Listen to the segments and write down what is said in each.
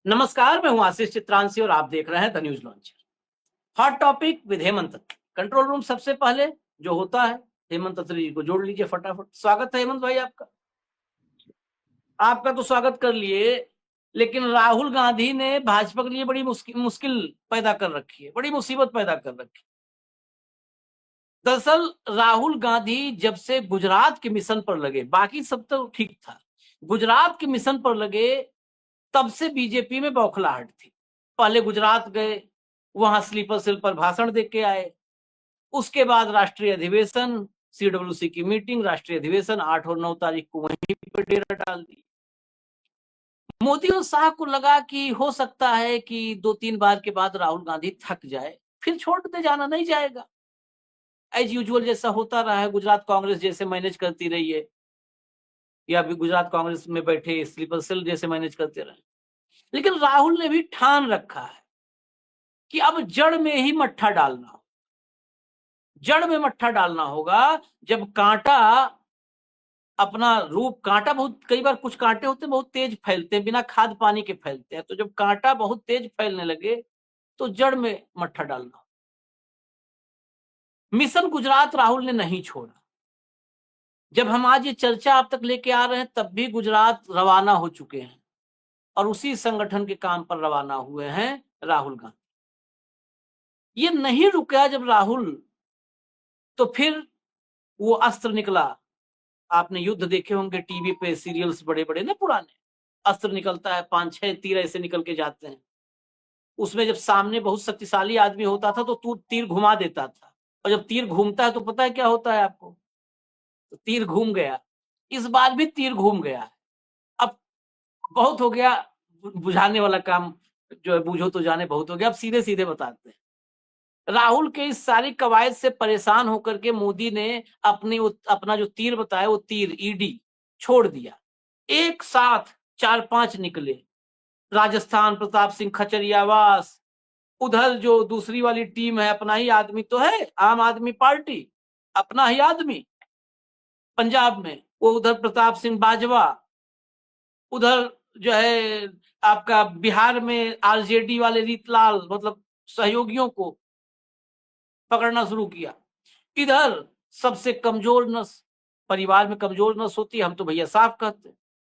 नमस्कार, मैं हूं आशीष चित्रांशी और आप देख रहे हैं the News Launcher. Hot topic with Hemant Atri. Control room सबसे पहले जो होता है, हेमंत अत्री जी को जोड़ लीजिए फटाफट। स्वागत है हेमंत भाई आपका। आपका तो स्वागत कर लिए, लेकिन राहुल गांधी ने भाजपा के लिए बड़ी मुश्किल पैदा कर रखी है, बड़ी मुसीबत पैदा कर रखी है। दरअसल राहुल गांधी जब से गुजरात के मिशन पर लगे, बाकी सब तो ठीक था, गुजरात के मिशन पर लगे तब से बीजेपी में बौखलाहट थी। पहले गुजरात गए, वहां स्लीपर सेल पर भाषण दे के आए, उसके बाद राष्ट्रीय अधिवेशन, सीडब्ल्यूसी की मीटिंग, राष्ट्रीय अधिवेशन 8 और 9 तारीख को वहीं पर डेरा डाल दी। मोदी और शाह को लगा कि हो सकता है कि 2-3 बार के बाद राहुल गांधी थक जाए, फिर छोड़ दे, जाना नहीं जाएगा। एज यूजुअल जैसा होता रहा है, गुजरात कांग्रेस जैसे मैनेज करती रही है, या भी गुजरात कांग्रेस में बैठे स्लीपर सेल जैसे मैनेज करते रहे। लेकिन राहुल ने भी ठान रखा है कि अब जड़ में ही मट्ठा डालना हो, जड़ में मट्ठा डालना होगा। जब कांटा अपना रूप, कांटा बहुत, कई बार कुछ कांटे होते हैं बहुत तेज फैलते हैं, बिना खाद पानी के फैलते हैं, तो जब कांटा बहुत तेज फैलने लगे तो जड़ में मट्ठा डालना। मिशन गुजरात राहुल ने नहीं छोड़ा। जब हम आज ये चर्चा आप तक लेके आ रहे हैं तब भी गुजरात रवाना हो चुके हैं और उसी संगठन के काम पर रवाना हुए हैं राहुल गांधी। ये नहीं रुका जब राहुल, तो फिर वो अस्त्र निकला। आपने युद्ध देखे होंगे टीवी पे, सीरियल्स बड़े बड़े ना पुराने, अस्त्र निकलता है, 5-6 तीर ऐसे निकल के जाते हैं। उसमें जब सामने बहुत शक्तिशाली आदमी होता था तो तू तीर घुमा देता था, और जब तीर घूमता है तो पता है क्या होता है आपको, तो तीर घूम गया। इस बार भी तीर घूम गया है। अब बहुत हो गया बुझाने वाला काम, जो है बूझो तो जाने बहुत हो गया, अब सीधे सीधे बताते हैं। राहुल के इस सारी कवायद से परेशान होकर के मोदी ने अपना जो तीर बताया, वो तीर ईडी छोड़ दिया। एक साथ 4-5 निकले। राजस्थान प्रताप सिंह खचरियावास, उधर जो दूसरी वाली टीम है, अपना ही आदमी तो है, आम आदमी पार्टी, अपना ही आदमी पंजाब में, वो उधर प्रताप सिंह बाजवा, उधर जो है आपका बिहार में आरजेडी वाले रीतलाल, मतलब सहयोगियों को पकड़ना शुरू किया। इधर सबसे कमजोर नस, परिवार में कमजोर नस होती है, हम तो भैया साफ कहते हैं,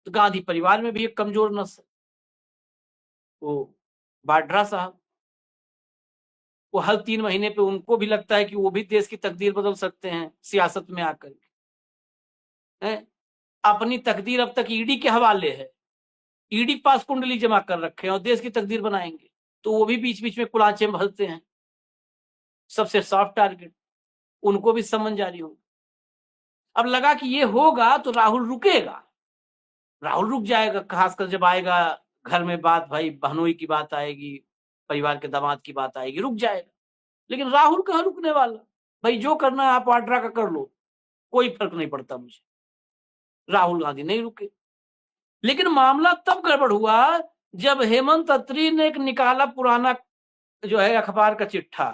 तो गांधी परिवार में भी एक कमजोर नस है, वो वाड्रा साहब। वो हर 3 महीने पे उनको भी लगता है कि वो भी देश की तकदीर बदल सकते हैं सियासत में आकर के। अपनी तकदीर अब तक ईडी के हवाले है, ईडी पास कुंडली जमा कर रखे हैं और देश की तकदीर बनाएंगे, तो वो भी बीच बीच में कुलाचे भरते हैं। सबसे सॉफ्ट टारगेट, उनको भी समन जारी होगा। अब लगा कि ये होगा तो राहुल रुकेगा, राहुल रुक जाएगा, खासकर जब आएगा घर में बात, भाई बहनोई की बात आएगी, परिवार के दामाद की बात आएगी, रुक जाएगा। लेकिन राहुल कहाँ रुकने वाला, भाई जो करना है आप वाड्रा का कर लो, कोई फर्क नहीं पड़ता मुझे। राहुल गांधी नहीं रुके। लेकिन मामला तब गड़बड़ हुआ जब हेमंत अत्री ने एक निकाला पुराना जो है अखबार का चिट्ठा।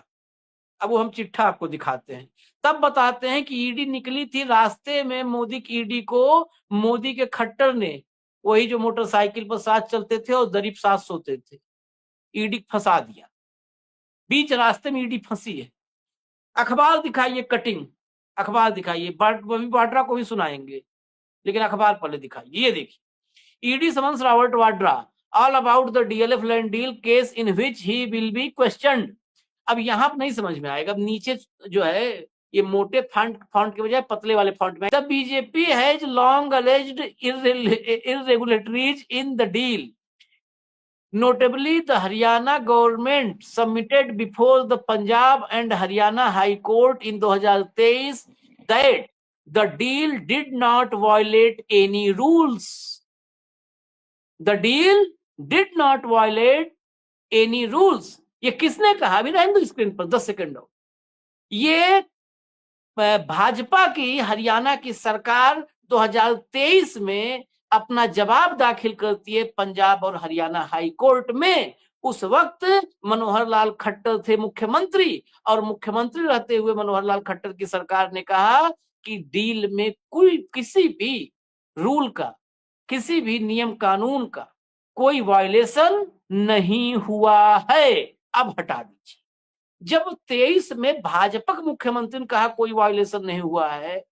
अब वो हम चिट्ठा आपको दिखाते हैं, तब बताते हैं कि ईडी निकली थी रास्ते में, मोदी की ईडी को मोदी के खट्टर ने, वही जो मोटरसाइकिल पर साथ चलते थे और दरीप साथ सोते थे, ईडी फंसा दिया। बीच रास्ते में ईडी फंसी है। अखबार दिखाइए, कटिंग अखबार दिखाइए, वाड्रा को भी सुनाएंगे, लेकिन अखबार पहले दिखाइए। ये देखिए, ED summons Robert Vadra all about the DLF land deal case in which he will be questioned. अब यहां नहीं समझ में आएगा, अब नीचे जो है ये मोटे फॉन्ट के बजाय पतले वाले फॉन्ट में, the BJP has long alleged irregularities in the deal. Notably, the Haryana government submitted before the Punjab and Haryana High Court in 2023 that the deal did not violate any rules. The deal did not violate any rules. ये किसने कहा, अभी रहने दो screen पर 10 second. ये भाजपा की हरियाणा की सरकार 2023 में अपना जवाब दाखिल करती है पंजाब और हरियाणा हाई कोर्ट में। उस वक्त मनोहर लाल खट्टर थे मुख्यमंत्री, और मुख्यमंत्री रहते हुए मनोहर लाल खट्टर की सरकार ने कहा कि डील में कोई किसी भी रूल का, किसी भी नियम कानून का कोई वायलेशन नहीं हुआ है, अब हटा दीजिए। जब 23 में भाजपा के मुख्यमंत्री ने कहा कोई वायलेशन नहीं हुआ है,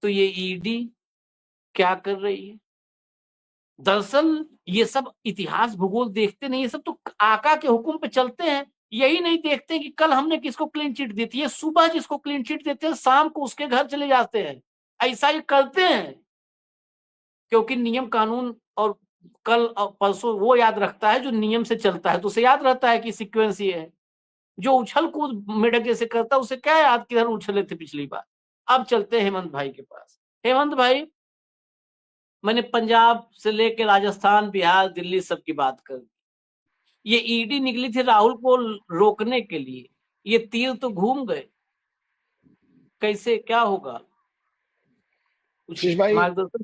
तो ये ईडी क्या कर रही है? दरअसल ये सब इतिहास भूगोल देखते नहीं, ये सब तो आका के हुक्म पे चलते हैं। यही नहीं देखते कि कल हमने किसको क्लीन चिट दी थी, ये सुबह जिसको क्लीन चिट देते हैं शाम को उसके घर चले जाते हैं। ऐसा ये करते हैं क्योंकि नियम कानून और कल परसों वो याद रखता है जो नियम से चलता है, तो उसे याद रहता है कि सीक्वेंस ये है। जो उछल कूद मेढक से करता है उसे क्या याद किधर उछले थे पिछली बार। अब चलते हैं हेमंत भाई के पास। हेमंत भाई, मैंने पंजाब से लेके राजस्थान, बिहार, दिल्ली सब की बात कर दी। ये ईडी निकली थी राहुल को रोकने के लिए, ये तीर तो घूम गए। कैसे क्या होगा, कुछ आशीष भाई मार्गदर्शन?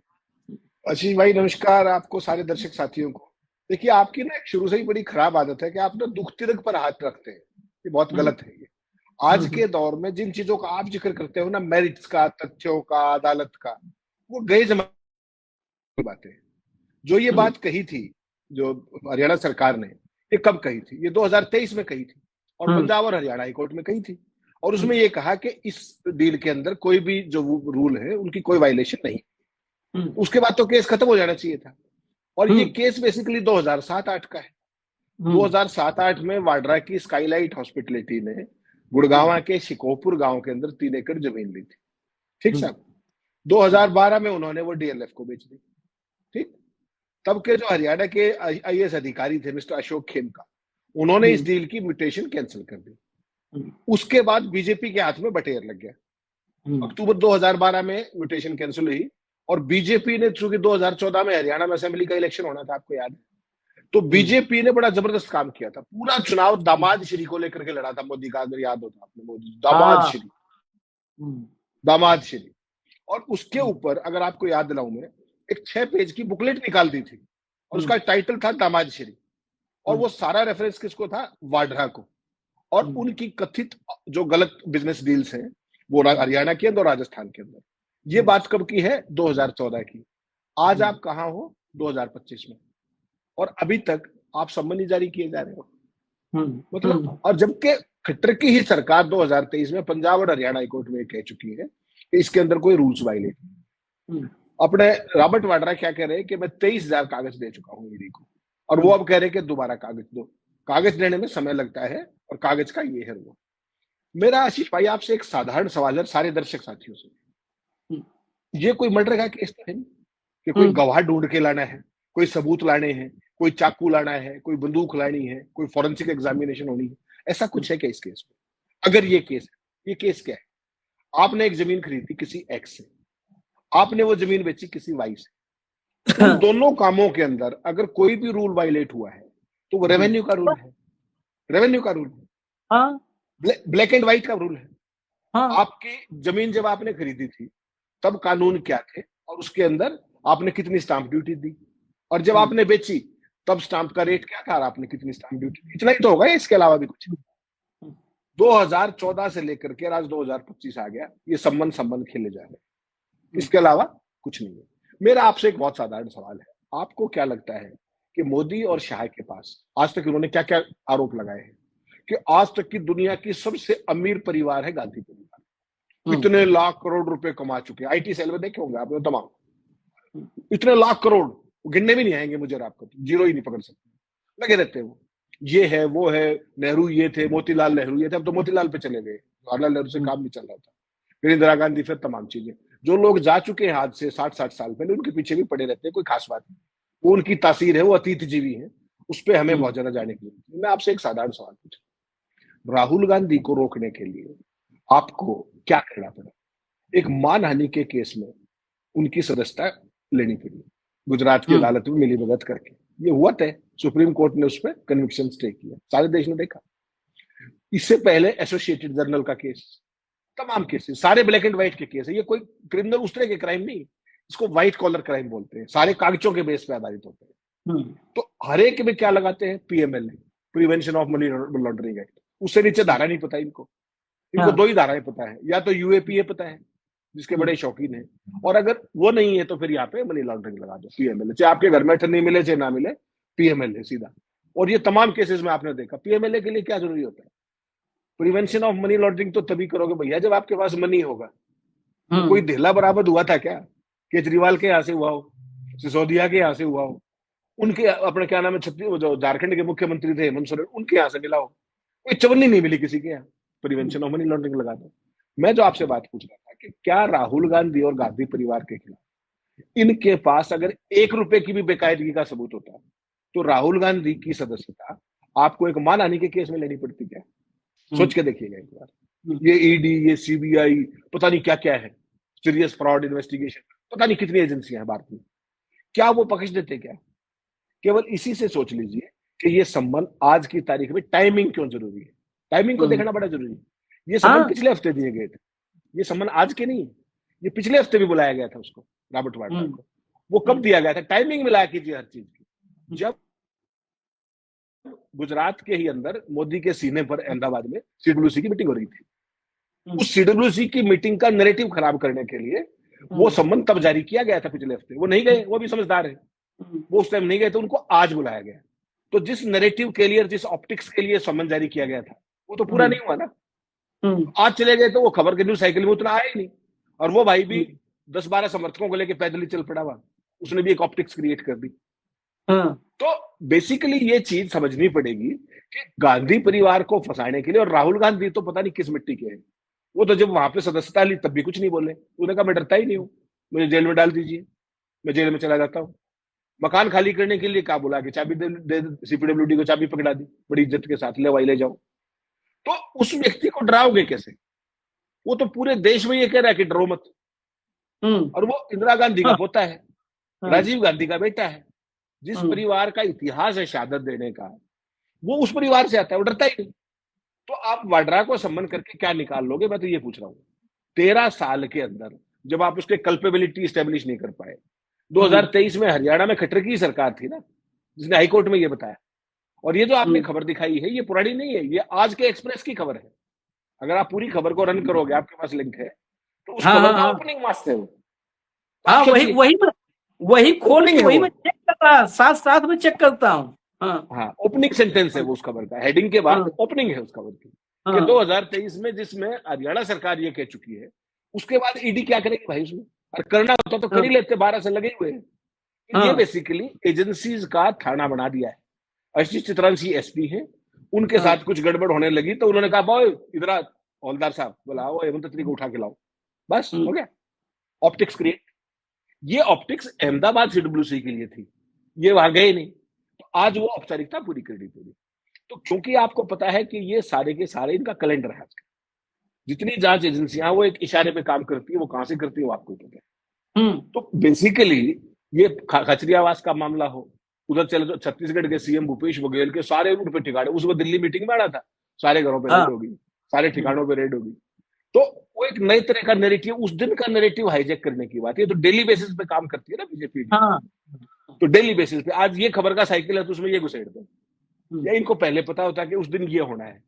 आशीष भाई नमस्कार आपको, सारे दर्शक साथियों को। देखिए, आपकी ना एक शुरू से ही बड़ी खराब आदत है कि आप ना दुख तिरक पर हाथ रखते हैं। ये बहुत हम्म, गलत है। ये आज के दौर में जिन चीजों का आप जिक्र करते हो ना, मेरिट्स का, तथ्यों का, अदालत का, वो गए जमाने की बातें हैं। जो ये हम्म, बात कही थी, जो हरियाणा सरकार ने, ये कब कही थी? ये 2023 में कही थी और हम्म, पंजाब और हरियाणा हाईकोर्ट में कही थी। और हम्म, उसमें ये कहा कि इस डील के अंदर कोई भी जो रूल है उनकी कोई वायलेशन नहीं। हम्म, उसके बाद तो केस खत्म हो जाना चाहिए था। और ये हम्म, केस बेसिकली 2007-8 का है। हम्म, 2007-8 में वाड्रा की स्काईलाइट हॉस्पिटलिटी ने गुड़गांव के शिकोपुर गांव के अंदर 3 एकड़ जमीन ली थी। ठीक हम्म, साहब। 2012 में उन्होंने वो डीएलएफ को बेच दी। ठीक। तब के जो हरियाणा के आईएएस अधिकारी थे मिस्टर अशोक खेमका, उन्होंने इस हम्म, डील की म्यूटेशन कैंसिल कर दी। हम्म, उसके बाद बीजेपी के हाथ में बटेर लग गया। हम्म, अक्टूबर 2012 में म्यूटेशन कैंसिल हुई और बीजेपी ने, चूंकि 2014 में हरियाणा में असेंबली का इलेक्शन होना था, आपको याद है, तो हम्म, बीजेपी ने बड़ा जबरदस्त काम किया था। पूरा चुनाव दामाद श्री को लेकर के लड़ा था मोदी का, अगर याद होता आपने, मोदी दामाद हाँ, श्री, हम्म, दामाद श्री। और उसके हम्म, ऊपर अगर आपको याद दिलाऊं मैं, एक 6 पेज की बुकलेट निकाल दी थी और हम्म, उसका टाइटल था दामाद श्री। और हम्म, वो सारा रेफरेंस किसको था? वाड्रा को। और हम्म, उनकी कथित जो गलत बिजनेस डील्स हैं वो हम्म, हरियाणा के अंदर और राजस्थान के अंदर। ये हम्म, बात कब की है? 2014 की। आज हम्म, आप कहां हो? 2025 में। और अभी तक आप सम्मन ही जारी किए जा रहे हो। हम्म, मतलब, हम्म, और जबकि खट्टर की ही सरकार 2023 में पंजाब और हरियाणा हाईकोर्ट में कह चुकी है कि इसके अंदर कोई रूल्स वायलेट नहीं। हम्म, अपने रॉबर्ट वाड्रा क्या कह रहे हैं कि मैं 23,000 कागज दे चुका हूं ईडी को, और वो अब कह रहे हैं कि दोबारा कागज दो। कागज देने में समय लगता है और कागज का ये है वो। मेरा आशीष भाई आपसे एक साधारण सवाल है, सारे दर्शक साथियों से। हम्म, ये कोई मर्डर का केस तो है नहीं कि कोई हम्म, गवाह ढूंढ के लाना है, कोई सबूत लाने हैं, कोई चाकू लाना है, कोई बंदूक लानी है, कोई फॉरेंसिक एग्जामिनेशन होनी है। ऐसा कुछ है क्या इस केस में? अगर ये केस है, ये केस क्या है? आपने एक जमीन खरीदी किसी एक्स से, आपने वो जमीन बेची किसी वाई से। उन दोनों कामों के अंदर अगर कोई भी रूल वायलेट हुआ है तो वो हम्म, रेवेन्यू का रूल है। रेवेन्यू का रूल है। हाँ, ब्लैक एंड व्हाइट का रूल है। हाँ, आपकी जमीन जब आपने खरीदी थी तब कानून क्या थे और उसके अंदर आपने कितनी स्टाम्प ड्यूटी दी, और जब हम्म, आपने बेची तब स्टाम्प का रेट क्या था और आपने कितनी स्टाम्प ड्यूटी दी। इतना ही तो होगा, इसके अलावा भी कुछ? हम्म, 2014 से लेकर के आज 2025 आ गया, ये संबंध संबंध खेले जा रहे हैं। हम्म, इसके अलावा कुछ नहीं है। मेरा आपसे एक बहुत साधारण सवाल है, आपको क्या लगता है कि मोदी और शाह के पास आज तक इन्होंने क्या क्या आरोप लगाए हैं कि आज तक की दुनिया की सबसे अमीर परिवार है गांधी परिवार। हम्म, इतने लाख करोड़ रुपए कमा चुके हैं, आईटी सेल में देखे होंगे आपने तमाम। हम्म, इतने लाख करोड़ गिनने भी नहीं आएंगे मुझे और आपको, तो जीरो ही नहीं पकड़ सकते, लगे रहते हैं वो। ये है वो है, नेहरू ये थे, मोतीलाल नेहरू ये थे, अब तो मोतीलाल पे चले गए, जवाहरलाल नेहरू से हम्म, काम नहीं चल रहा था। फिर इंदिरा गांधी, फिर तमाम चीजें। जो लोग जा चुके हैं आज से 60-60 साल पहले, उनके पीछे भी पड़े रहते हैं, कोई खास बात नहीं। वो उनकी तासीर है, वो अतीत जीवी है, उस पर हमें बहुत ज्यादा जाने की जरूरत है। मैं आपसे एक साधारण सवाल पूछूं, राहुल गांधी को रोकने के लिए आपको क्या करना पड़ा? एक मानहानि के केस में उनकी सदस्यता लेनी पड़ी, गुजरात की हम्म, अदालत में मिलीभगत करके। ये हुआ तय, सुप्रीम कोर्ट ने उस पर कन्विक्शन स्टे किया, सारे देश ने देखा। इससे पहले एसोसिएटेड जर्नल का केस, तमाम केसेस सारे ब्लैक एंड व्हाइट के केस है। ये कोई क्रिमिनल उस तरह के क्राइम नहीं, इसको व्हाइट कॉलर क्राइम बोलते हैं, सारे कागजों के बेस पे आधारित होते हैं। हम्म, तो हर एक में क्या लगाते हैं? PMLA, prevention of money laundering act. उससे नीचे धारा नहीं पता इनको। इनको हाँ, दो ही धाराएं पता है, या तो यूएपीए पता है जिसके हम्म, बड़े शौकीन हैं, और अगर वो नहीं है तो फिर यहाँ पे मनी लॉन्ड्रिंग लगा दो, पीएमएलए। चाहे आपके घर में नहीं मिले चाहे ना मिले, पीएमएलए सीधा। और ये तमाम केसेस में आपने देखा। पीएमएलए के लिए क्या जरूरी होता है? प्रिवेंशन ऑफ मनी लॉन्ड्रिंग तो तभी करोगे भैया जब आपके पास मनी होगा। तो कोई ढीला बराबर हुआ था क्या? केजरीवाल के यहाँ से हुआ हो, सिसोदिया के यहाँ से हुआ हो, उनके अपने क्या नाम है छत्तीस जो झारखंड के मुख्यमंत्री थे हेमंत सोरेन, उनके यहाँ से मिला हो, कोई चवन्नी नहीं मिली किसी के यहाँ प्रिवेंशन ऑफ मनी लॉन्ड्रिंग लगा दो। मैं जो आपसे बात पूछ रहा था कि क्या राहुल गांधी और गांधी परिवार के खिलाफ इनके पास अगर 1 रुपए की भी बेकायदगी का सबूत होता तो राहुल गांधी की सदस्यता आपको एक मानहानि के केस में लेनी पड़ती क्या? सोच के देखिएगा एक बार। ये ईडी, ये सीबीआई, पता नहीं क्या क्या है, सीरियस फ्रॉड इन्वेस्टिगेशन, पता नहीं कितनी एजेंसियां हैं भारत में, क्या वो पकड़ देते क्या? केवल इसी से सोच लीजिए कि ये संबंध आज की तारीख में टाइमिंग क्यों जरूरी है। टाइमिंग को देखना बड़ा जरूरी है। ये संबंध पिछले हफ्ते दिए गए थे, ये संबंध आज के नहीं, ये पिछले हफ्ते भी बुलाया गया था उसको, रॉबर्ट वाड्रा को। वो कब दिया गया था? टाइमिंग मिलाया कीजिए हर चीज की। जब गुजरात के ही अंदर मोदी के सीने पर अहमदाबाद में सीडब्ल्यूसी की मीटिंग हो रही थी, उस सीडब्ल्यूसी की मीटिंग का नैरेटिव खराब करने के लिए वो संबंध तब जारी किया गया था पिछले हफ्ते। वो नहीं गए, वो भी समझदार है, वो उस टाइम नहीं गए, तो उनको आज बुलाया गया। तो जिस नैरेटिव के लिए, जिस ऑप्टिक्स के लिए संबंध जारी किया गया था, वो तो पूरा नहीं हुआ ना। आज चले गए तो वो खबर के न्यूज साइकिल में उतना आया ही नहीं। और वो भाई भी 10-12 समर्थकों को लेकर पैदल ही चल पड़ा हुआ, उसने भी एक ऑप्टिक्स क्रिएट कर दी। तो बेसिकली ये चीज समझनी पड़ेगी कि गांधी परिवार को फंसाने के लिए, और राहुल गांधी तो पता नहीं किस मिट्टी के हैं, वो तो जब वहां पे सदस्यता ली तब भी कुछ नहीं बोले। उन्होंने कहा मैं डरता ही नहीं हूं, मुझे जेल में डाल दीजिए, मैं जेल में चला जाता हूँ। मकान खाली करने के लिए क्या बोला कि चाबी दे सीपीडब्ल्यूडी को चाबी पकड़ा दी बड़ी इज्जत के साथ, ले भाई ले जाओ। तो उस व्यक्ति को डराओगे कैसे? वो तो पूरे देश में ये कह रहा है कि डरो मत। और वो इंदिरा गांधी का पोता है, राजीव गांधी का बेटा है, जिस परिवार का इतिहास है शहादत देने का, वो उस परिवार से आता है, वो डरता ही नहीं। तो आप वाड्रा को सम्मान करके क्या निकाल लोगे? मैं तो ये पूछ रहा हूँ। 13 साल के अंदर जब आप उसके कल्पेबिलिटी स्टेब्लिश नहीं कर पाए, 2023 में हरियाणा में खट्टर की सरकार थी ना, जिसने हाईकोर्ट में ये बताया। और ये जो आपने खबर दिखाई है ये पुरानी नहीं है, ये आज के एक्सप्रेस की खबर है। अगर आप पूरी खबर को रन करोगे, आपके पास लिंक है, तो उस खबर का ओपनिंग मास्ट है वो। वही खोल के वही मैं चेक कर रहा, साथ साथ में चेक करता हूँ। हाँ, ओपनिंग सेंटेंस है वो उस खबर का, हेडिंग के बाद ओपनिंग है उस खबर की कि 2023 में जिसमें हरियाणा सरकार ये कह चुकी है, उसके बाद ईडी क्या करेगी भाई उसमें? और करना होता तो कर ही लेते, 12 से लगे हुए हैं। ये बेसिकली एजेंसीज का थाना बना दिया है। आशीष चित्रांशी एसपी है, उनके साथ कुछ गड़बड़ होने लगी तो उन्होंने कहा बॉय इधर हौलदार साहब बुलाओ, हेमंत त्रिवेदी को उठा के लाओ, बस हो गया। Optics create. ये ऑप्टिक्स अहमदाबाद सीडब्ल्यूसी के लिए थी, ये वहां गए नहीं, तो आज वो औपचारिकता पूरी करनी पड़ी। तो क्योंकि आपको पता है कि ये सारे के सारे इनका कैलेंडर है, जितनी जांच एजेंसियां वो एक इशारे पे काम करती है, वो कहां से करती है वो आपको पता है। तो बेसिकली ये खचरियावास का मामला हो, उधर चले तो छत्तीसगढ़ के सीएम भूपेश बघेल के सारे रूट पे ठिकाने, उसमें दिल्ली मीटिंग में आना था, सारे घरों पे रेड होगी, सारे ठिकानों पे रेड होगी। तो वो एक नई तरह का नैरेटिव, उस दिन का नैरेटिव हाईजैक करने की बात है। तो डेली बेसिस पे काम करती है ना बीजेपी। तो डेली बेसिस पे आज ये खबर का साइकिल है तो उसमें ये घुसेड़ दो, या इनको पहले पता होता कि उस दिन ये होना है,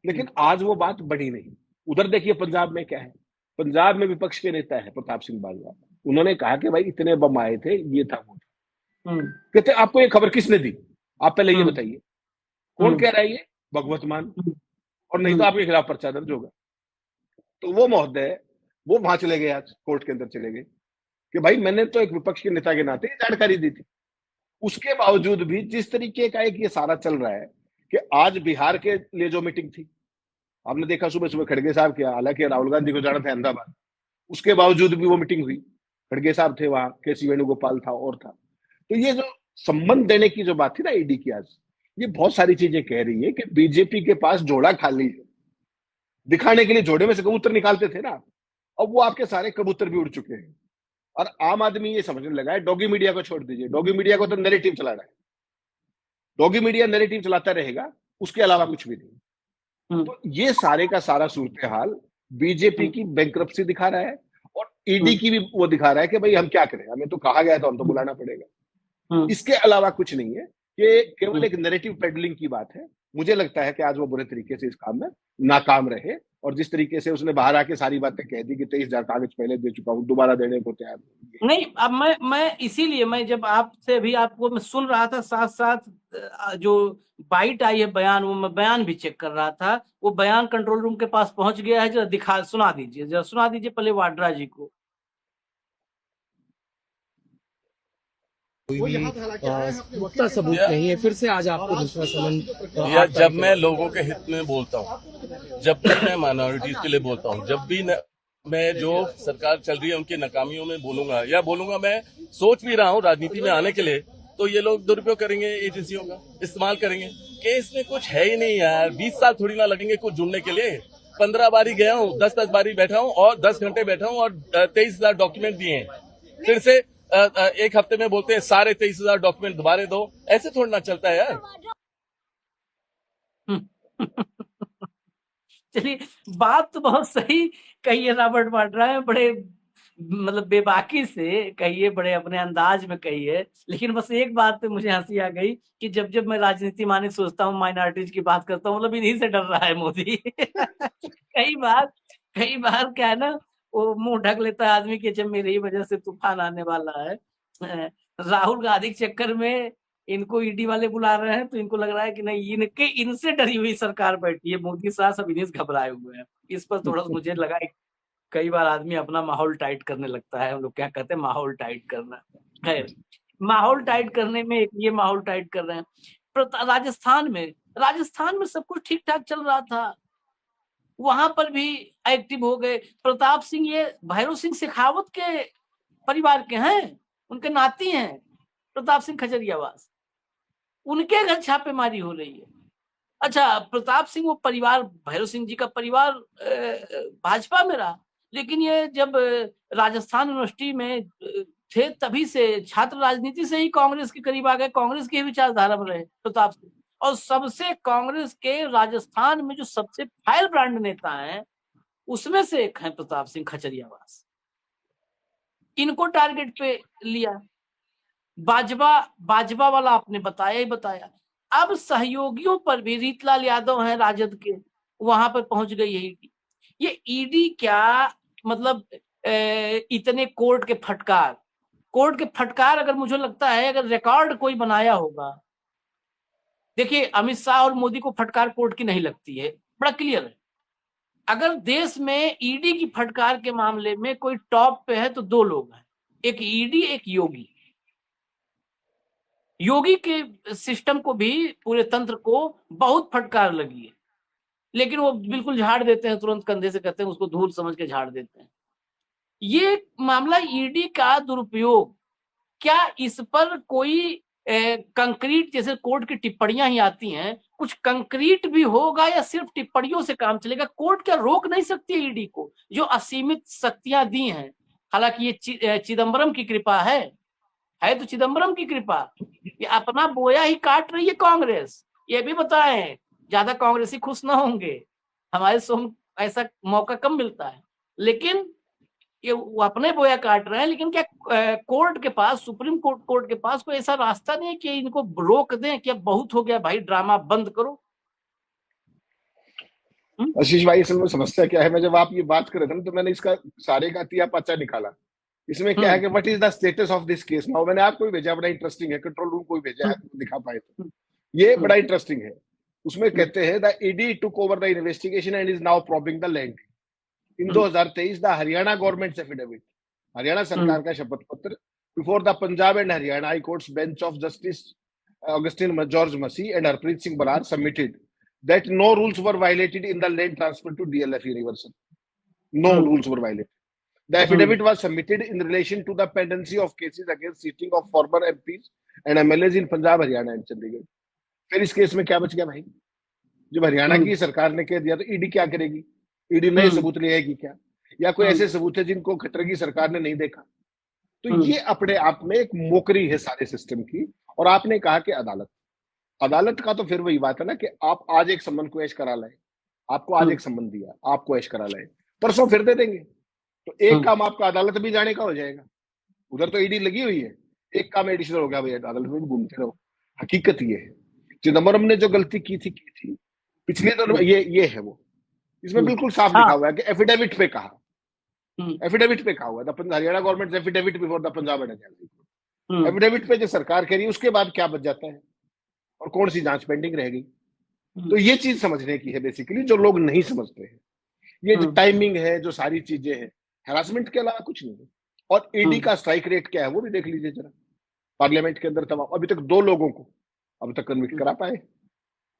लेकिन आज वो बात बढ़ी नहीं। उधर देखिए पंजाब में क्या है, पंजाब में विपक्ष के नेता है प्रताप सिंह बाजवा, उन्होंने कहा कि भाई इतने बम आए थे, ये था वो था। कहते आपको ये खबर किसने दी? आप पहले ये बताइए, कौन कह रहा है ये? भगवत मान, और नहीं तो आपके खिलाफ पर्चा दर्ज होगा। तो वो महोदय वो वहां चले गए, आज कोर्ट के अंदर चले गए कि भाई मैंने तो एक विपक्ष के नेता के नाते जानकारी दी थी। उसके बावजूद भी जिस तरीके का एक ये सारा चल रहा है कि आज बिहार के लिए जो मीटिंग थी, आपने देखा सुबह सुबह खड़गे साहब किया, हालांकि राहुल गांधी को जाना था अहमदाबाद, उसके बावजूद भी वो मीटिंग हुई, खड़गे साहब थे वहां, केसी वेणुगोपाल था और था। तो ये जो संबंध देने की जो बात थी ना ईडी की, आज ये बहुत सारी चीजें कह रही है कि बीजेपी के पास जोड़ा खाली है। दिखाने के लिए जोड़े में से कबूतर निकालते थे ना, अब वो आपके सारे कबूतर भी उड़ चुके हैं। और आम आदमी ये समझने लगा है, डॉगी मीडिया को छोड़ दीजिए, डॉगी मीडिया को तो नैरेटिव चलाना है, डॉगी मीडिया नैरेटिव चलाता रहेगा, उसके अलावा कुछ भी नहीं। तो ये सारे का सारा सूरत हाल बीजेपी की बैंक्रप्सी दिखा रहा है, और ईडी की भी वो दिखा रहा है कि भाई हम क्या करें, हमें तो कहा गया तो हम तो बुलाना पड़ेगा। इसके अलावा कुछ नहीं है, ये केवल एक नैरेटिव पेडलिंग की बात है। मुझे लगता है कि आज वो बुरे तरीके से इस काम में नाकाम रहे, और जिस तरीके से उसने बाहर आके सारी बातें कह दी कि 23,000 कागज पहले दे चुका हूँ, दोबारा देने को तैयार हूं। नहीं, अब मैं इसीलिए मैं जब आपसे भी आपको मैं सुन रहा था, साथ साथ जो बाइट आई है बयान, वो मैं बयान भी चेक कर रहा था। वो बयान कंट्रोल रूम के पास पहुंच गया है। जरा दिखा, सुना दीजिए, जरा सुना दीजिए पहले वाड्रा जी को। कोई भी पुख्ता सबूत नहीं है, फिर से आज आपको दूसरा समन। या जब मैं लोगों के हित में बोलता हूँ, जब भी मैं माइनॉरिटीज के लिए बोलता हूँ, जब भी मैं जो सरकार चल रही है उनकी नाकामियों में बोलूंगा, या बोलूंगा मैं सोच भी रहा हूँ राजनीति में आने के लिए, तो ये लोग दुरुपयोग करेंगे, एजेंसियों का इस्तेमाल करेंगे कि इसमें कुछ है ही नहीं यार। 20 साल थोड़ी ना लगेंगे कुछ जुड़ने के लिए। 15 बारी गया हूँ, 10 बारी बैठा हूँ और 10 घंटे बैठा हूँ और 23,000 डॉक्यूमेंट दिए हैं। फिर से एक हफ्ते में बोलते हैं सारे 23,000 डॉक्यूमेंट दोबारा दो। ऐसे थोड़ा ना चलता है यार। चलिए, बात तो बहुत सही कही है रॉबर्ट वाड्रा है, बड़े मतलब बेबाकी से कही है, बड़े अपने अंदाज में कही है। लेकिन बस एक बात पे मुझे हंसी आ गई कि जब जब मैं राजनीति माने सोचता हूँ, माइनॉरिटीज की बात करता हूँ, मतलब इन्हीं से डर रहा है मोदी। कई बार क्या है ना, वो मुंह ढक लेता है आदमी कि जब मेरी ही वजह से तूफान आने वाला है। राहुल गांधी के चक्कर में इनको ईडी वाले बुला रहे हैं, तो इनको लग रहा है कि नहीं, इनसे डरी हुई सरकार बैठी है, मोदी साहब सब इन्हीं से घबराए हुए हैं। इस पर थोड़ा मुझे लगा, कई बार आदमी अपना माहौल टाइट करने लगता है। हम लोग क्या कहते हैं, माहौल टाइट करना। खैर, माहौल टाइट करने में एक ये माहौल टाइट कर रहे हैं। राजस्थान में सब कुछ ठीक ठाक चल रहा था, वहां पर भी एक्टिव हो गए। प्रताप सिंह ये भैरव सिंह शेखावत के परिवार के हैं, उनके नाती हैं प्रताप सिंह खजरियावास, उनके घर छापेमारी हो रही है। अच्छा, प्रताप सिंह वो परिवार, भैरव सिंह जी का परिवार भाजपा में रहा, लेकिन ये जब राजस्थान यूनिवर्सिटी में थे तभी से छात्र राजनीति से ही कांग्रेस के करीब आ गए, कांग्रेस की विचारधारा में रहे प्रताप सिंह। और सबसे कांग्रेस के राजस्थान में जो सबसे फायर ब्रांड नेता हैं, उसमें से एक है प्रताप सिंह खचरियावास। इनको टारगेट पे लिया। बाजवा वाला आपने बताया ही बताया। अब सहयोगियों पर भी, रीतलाल यादव हैं राजद के, वहां पर पहुंच गई है ईडी। ये ईडी क्या, मतलब इतने कोर्ट के फटकार अगर मुझे लगता है, अगर रिकॉर्ड कोई बनाया होगा, देखिए अमित शाह और मोदी को फटकार कोर्ट की नहीं लगती है, बड़ा क्लियर है। अगर देश में ईडी की फटकार के मामले में कोई टॉप पे है तो दो लोग हैं, एक ईडी, एक योगी। योगी के सिस्टम को भी, पूरे तंत्र को बहुत फटकार लगी है, लेकिन वो बिल्कुल झाड़ देते हैं, तुरंत कंधे से कहते हैं, उसको धूल समझ के झाड़ देते हैं। ये मामला ईडी का दुरुपयोग, क्या इस पर कोई कंक्रीट, जैसे कोर्ट की टिप्पणियां ही आती हैं, कुछ कंक्रीट भी होगा या सिर्फ टिप्पणियों से काम चलेगा? कोर्ट क्या रोक नहीं सकती ईडी को, जो असीमित शक्तियां दी हैं? हालांकि ये चिदम्बरम की कृपा है तो चिदम्बरम की कृपा। ये अपना बोया ही काट रही है कांग्रेस, ये भी बताएं, ज्यादा कांग्रेसी खुश ना होंगे, हमारे से ऐसा मौका कम मिलता है, लेकिन ये वो अपने बोया काट रहे हैं। लेकिन क्या कोर्ट के पास, सुप्रीम कोर्ट के पास कोई ऐसा रास्ता नहीं है कि इनको रोक दें कि अब बहुत हो गया भाई, ड्रामा बंद करो? आशीष भाई, इसमें समस्या क्या है, मैं जब आप ये बात कर रहे थे ना, तो मैंने इसका सारे का तिया पाचा निकाला। इसमें क्या है कि what is the status of this case now. मैंने आपको भी भेजा, बड़ा इंटरेस्टिंग है, कंट्रोल रूम को भी भेजा है, दिखा पाए तो ये बड़ा इंटरेस्टिंग है। उसमें कहते हैं the ED took over the investigation and is now probing the land. In 2023 the Haryana government affidavit, Haryana सरकार का शपथ पत्र, before the Punjab and Haryana high court's bench of justice Augustine George Masih and Harpreet Singh Brar submitted that no rules were violated in the land transfer to DLF Universal. No rules were violated. The affidavit was submitted in relation to the pendency of cases against sitting of former MPs and MLAs in Punjab, Haryana and Chandigarh. फिर इस case में क्या बच गया भाई? जब हरियाणा की सरकार ने कह दिया तो ईडी क्या करेगी? ईडी नए सबूत ले आएगी क्या? या कोई ऐसे सबूत है जिनको खट्टर की सरकार ने नहीं देखा? तो ये अपने आप में एक मोकरी है सारे सिस्टम की। और आपने कहा कि अदालत का तो फिर वही बात है ना कि आप आज एक सम्मन को ऐश करा लाए, आपको आज एक सम्मन दिया, आपको ऐश करा लाए, परसों फिर दे देंगे। तो एक काम आपका अदालत भी जाने का हो जाएगा, उधर तो ईडी लगी हुई है, एक काम एडिशनल हो गया भैया, अदालत में भी घूमते रहो। हकीकत ये है, चिदम्बरम ने जो गलती की थी पिछले तो ये है वो इसमें बिल्कुल साफ लिखा हुआ है कि एफिडेविट पे कहा, हम्म, एफिडेविट पे कहा हुआ है Haryana government affidavit before the Punjab and Haryana, hmm, affidavit पे जो सरकार कह रही है उसके बाद क्या बच जाता है और कौन सी जांच पेंडिंग रह गई। तो हम्म, ये चीज समझने की है बेसिकली, जो लोग नहीं समझते हैं। ये जो टाइमिंग है, जो सारी चीजें हैं, हैरासमेंट के अलावा कुछ नहीं है। और ईडी का स्ट्राइक रेट क्या है वो भी देख लीजिए जरा, पार्लियामेंट के अंदर तमाम, अभी तक 2 लोगों को अब तक कन्विक्ट करा पाए,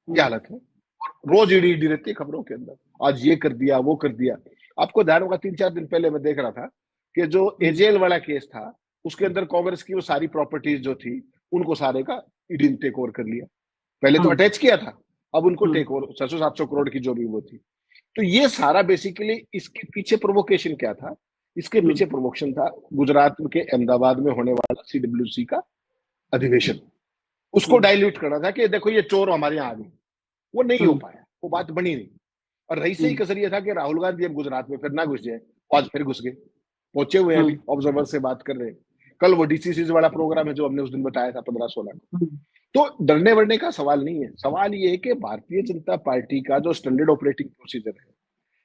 क्या हालत है। और रोज ईडी रहती है खबरों के अंदर, आज ये कर दिया वो कर दिया। आपको ध्यान होगा 3-4 दिन पहले मैं देख रहा था कि जो एजेएल वाला केस था उसके अंदर कांग्रेस की वो सारी प्रॉपर्टीज जो थी उनको सारे का ईडी ने टेक ओवर कर लिया। पहले तो अटैच किया था, अब उनको टेक ओवर 600-700 करोड़ की जो भी वो थी। तो ये सारा बेसिकली इसके पीछे प्रोवोकेशन क्या था, इसके पीछे प्रोवोकेशन था गुजरात के अहमदाबाद में होने वाला सीडब्ल्यूसी का अधिवेशन, उसको डाइल्यूट करना था कि देखो ये चोर हमारे यहाँ आ गए। वो नहीं हो पाया, वो बात बनी नहीं। और रही से ही कसर ये था कि राहुल गांधी अब गुजरात में फिर ना घुस जाए, आज फिर घुस गए, पहुंचे हुए हैं, अभी ऑब्जर्वर से बात कर रहे हैं। कल वो डीसीसी वाला प्रोग्राम है जो हमने उस दिन बताया था 15-16 को। तो डरने वरने का सवाल नहीं है, सवाल ये है कि भारतीय जनता पार्टी का जो स्टैंडर्ड ऑपरेटिंग प्रोसीजर है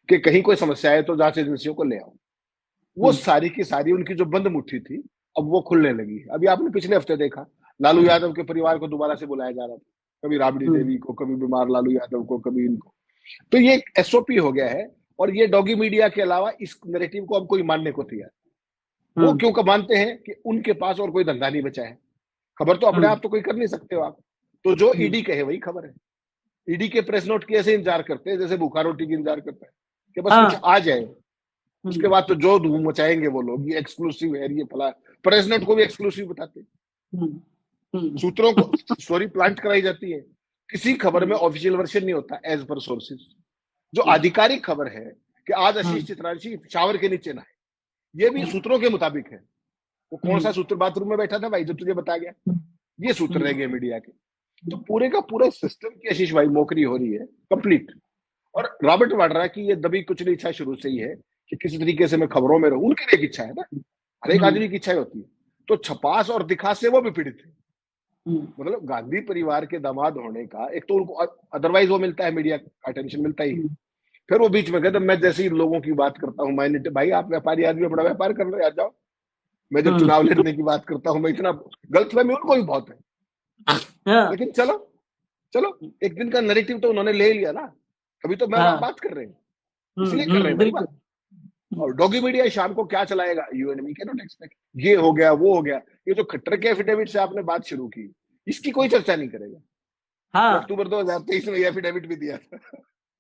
कि कहीं कोई समस्या है तो जांच एजेंसियों को ले आओ, वो सारी की सारी उनकी जो बंद मुट्ठी थी अब वो खुलने लगी। अभी आपने पिछले हफ्ते देखा लालू यादव के परिवार को दोबारा से बुलाया जा रहा था, कभी राबड़ी देवी को, कभी बीमार लालू यादव को, कभी इनको। तो ये एक एसओपी हो गया है। और ये डॉगी मीडिया के अलावा इस नैरेटिव को अब कोई मानने को तैयार, वो क्यों मानते हैं कि उनके पास और कोई धंधा नहीं बचा है, खबर तो अपने आप तो कोई कर नहीं सकते हो आप, तो जो ईडी कहे वही खबर है। ईडी के प्रेस नोट की ऐसे इंतजार करते हैं जैसे भूखा रोटी की इंतजार करता है कि बस कुछ आ जाए, उसके बाद तो जो धूम मचाएंगे वो लोग, ये एक्सक्लूसिव है, ये फला। प्रेस नोट को भी एक्सक्लूसिव बताते हैं, सूत्रों को स्टोरी प्लांट कराई जाती है, किसी खबर में ऑफिशियल वर्जन नहीं होता एज पर सोर्सेज। जो आधिकारिक खबर है कि आज आशीष चित्रांशी शावर के नीचे नहाए, ये भी सूत्रों के मुताबिक है। वो कौन सा सूत्र बाथरूम में बैठा था भाई जो तुझे बताया गया, ये सूत्र रह गए मीडिया के। तो पूरे का पूरा सिस्टम की आशीष भाई मोकरी हो रही है कंप्लीट। और रॉबर्ट वाड्रा की ये दबी कुचली इच्छा शुरू से ही है कि किसी तरीके से मैं खबरों में रहूं, उनकी भी एक इच्छा है ना, हर एक आदमी की इच्छा होती है। तो छपास और दिखा से वो भी पीड़ित है। मतलब गांधी परिवार के दामाद होने का एक तो उनको अदरवाइज वो मिलता है, मीडिया का अटेंशन मिलता ही है। फिर वो बीच में कहते मैं जैसे ही लोगों की बात करता हूँ, माइनॉरिटी भाई आप व्यापारी आदमी बड़ा व्यापार कर रहे, आ जाओ। मैं जब चुनाव लड़ने की बात करता हूँ, मैं इतना गलतफहमी उनको भी बहुत है, लेकिन चलो चलो एक दिन का नैरेटिव तो उन्होंने ले लिया ना, अभी तो मैं बात कर रहे हैं, इसलिए कर रहे हैं भाई बात। और डॉगी मीडिया शाम को क्या चलाएगा, you and me can not expect. ये हो गया वो हो गया, ये जो खट्टर के एफिडेविट से आपने बात शुरू की, इसकी कोई चर्चा नहीं करेगा। हाँ, अक्टूबर 2023 में एफिडेविट भी दिया था।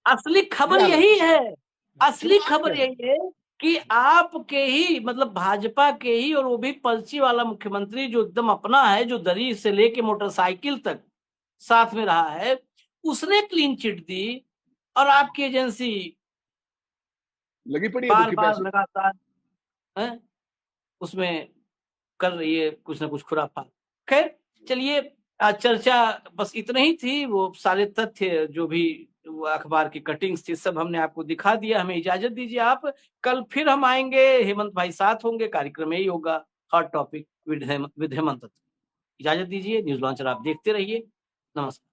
असली खबर यही है, असली खबर यही है कि आपके ही मतलब भाजपा के ही, और वो भी पर्ची वाला मुख्यमंत्री जो एकदम अपना है, जो दरी से लेके मोटरसाइकिल तक साथ में रहा है, उसने क्लीन चिट दी। और आपकी एजेंसी लगी पड़ी बार बार लगातार उसमें कर रही है कुछ ना कुछ खुराफात। खैर चलिए, चर्चा बस इतना ही थी। वो सारे तथ्य जो भी वो अखबार की कटिंग्स थी सब हमने आपको दिखा दिया। हमें इजाजत दीजिए आप, कल फिर हम आएंगे, हेमंत भाई साथ होंगे, कार्यक्रम यही होगा, हॉट टॉपिक विद हेमंत। इजाजत दीजिए, न्यूज लॉन्चर आप देखते रहिए, नमस्कार।